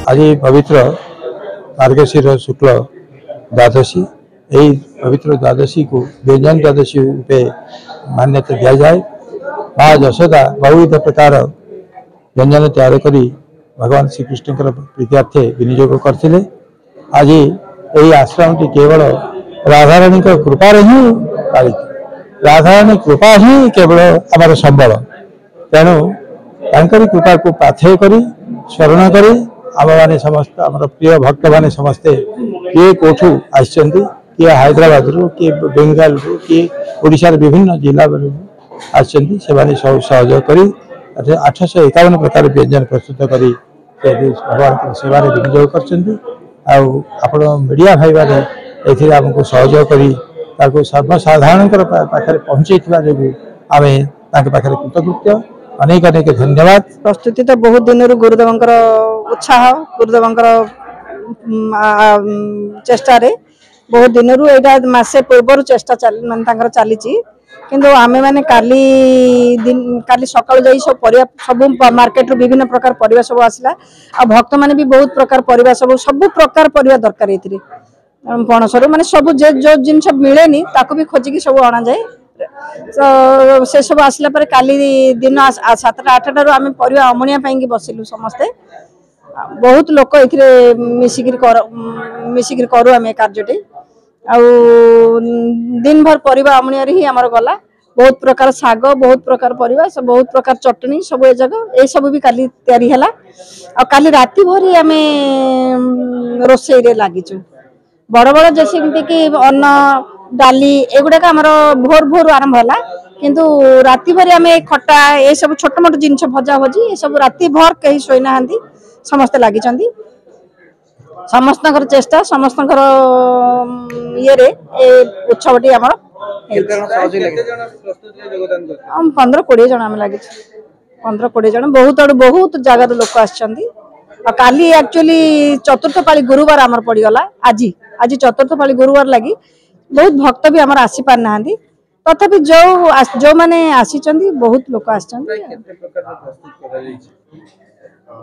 आज पवित्र मार्गशीर शुक्ल द्वादशी यही पवित्र द्वादशी को व्यंजन द्वादशी रूपे मान्यता दि जाए। माँ यशोदा बहुविध प्रकार व्यंजन तैयार करी भगवान श्रीकृष्ण प्रीत्यार्थे विनियोग करते। आज यही आश्रम टी केवल राधाराणी कृपार ही पालित। राधाराणी कृपा ही केवल आमर संबल। तेणु तांकरी कृपा को पाथेय करी स्मरण करी आम मैंने समस्त आम प्रिय भक्त मैंने समस्ते किए कौटू आसछन्ति, किए हैदराबाद रु, किए बेंगाल रु, किए ओडिशा विभिन्न जिला आसछन्ति। से माने सब सहयोग करी 851 प्रकार व्यंजन प्रस्तुत करी भगवान सेवा विनियोग करछन्ति। आपण मीडिया भाई मैंने एथिरे आमको सहयोग करी ताको सर्वसाधारण पाखे पहुँचे जो आम पाखे कृतकृत्य अनेक अनेक धन्यवाद। प्रस्तुति तो बहुत दिन गुरुदेव उत्साह गुरुदेव चेष्टा रे बहुत दिन यहाँ मसे पूर्व चेष्टा चली किंतु आमे माने काली सकाल जाई सब मार्केट रू विभिन्न प्रकार परिबा सब आसला। आ भक्त माने भी बहुत प्रकार परिबा सब प्रकार परिबा दरकार एथिरे पणसरू माने सब जो जिनस मिलेनी ताको भी खोजिकी सब अणा जाए। तो से सब आसला पर काली दिन 7-8 रू आमे परिबा अमणिया पाई बसिलु समस्ते बहुत लोक एथिरे मिसिकिर करू आमे कार्यटे। आ दिन भर परिबा अमणिया रे ही हमर गला बहुत प्रकार साग बहुत प्रकार परिबा सब बहुत प्रकार चटनी सब ए जगह ए सब भी काली तयारी हला। आ काली राती भरी आमे रोसई रे लागिचु बड़ बड़ जैसे कि अन्न डाली एगुड़ा आमर भोर भोर आरंभ है किंतु राति भर आम खटा ये सब छोट मोट जिनस भजा भजी ये सब राति भर कहीं शोई ना समस्ते लगी समस्त चेष्टा समस्त ये उत्सव आम 15-20 जन आम लगे 15-20 जन बहुत आड़ बहुत जगार लोक आली एक्चुअली चतुर्थ पाली गुरुवार आमर पड़गला आज चतुर्थ पाली गुरुवार लगी बहुत भक्त भी आमर आसी पार ना तथापि जो माने आसी बहुत लोक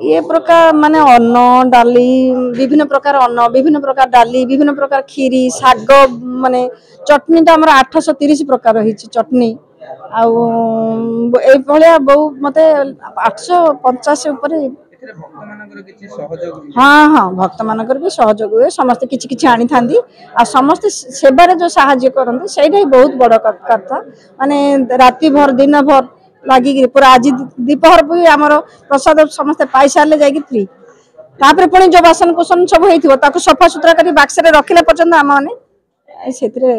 ये प्रकार माने अन्न डाली विभिन्न प्रकार अन्न विभिन्न प्रकार डाली विभिन्न प्रकार खीरी साग माने चटनी तो आमर 830 प्रकार रही चटनी आया बहु मत 850 ऊपर। हाँ हाँ भक्त मानकर भी सहयोग हुए समस्ते किछि किछि आनी थांदी आ समस्ते सेबारे जो साहाय्य करंती सेटा ही बहुत बड़ कथा माने राति भर दिन भर लागी पूरा आज दीपहर भी आमर प्रसाद समस्ते पाई सारे जाई फ्री तापर पुणी जो बासन कुसन सब होइथिबो ताको सफा सुतरा करी बाक्स रे रखिले पर्यंत आम माने सेतरे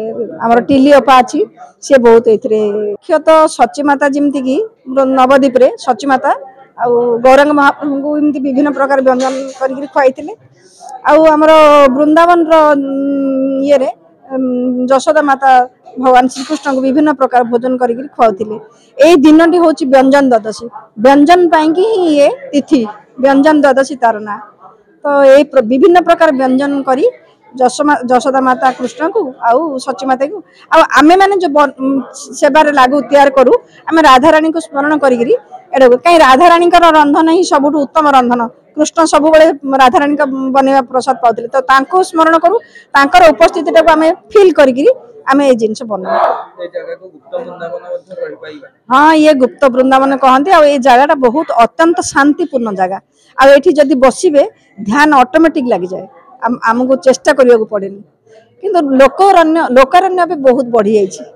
आमर टिली अपा अछि से बहुत एथरे मुख्यत सची माता जेमति की नवद्वीप रे सची माता आ गौरांग महाप्रभु को एमती विभिन्न प्रकार व्यंजन करी खुआई आमर वृंदावन ये रे यशोदा माता भगवान श्रीकृष्ण को विभिन्न प्रकार भोजन करी खुआउथिले। एई दिनटी होची व्यंजन द्वादशी व्यंजन पाई ये तिथि व्यंजन द्वादशी तार ना तो ये विभिन्न प्रकार व्यंजन करी यशोदा माता कृष्ण को आउ सची माता को आमे माने जो सेबारे लागू तैयार करू आमे राधारानी को स्मरण करी कहीं राधाराणी रंधन ही सबुठ उत्तम रंधन कृष्ण सब राधाराणी बनवा प्रसाद पाते तो तांको स्मरण करूँ तांकर उपस्थिति टाक आम फिल करी आमे ये जिनस बना। हाँ ये गुप्त वृंदावन कहते ये जगह बहुत अत्यंत शांतिपूर्ण जगह आठी जदि बसबे ध्यान ऑटोमेटिक लग जाए आमको चेष्टा करने को पड़े किंतु लोकारण्य भी बहुत बढ़ी जाइए।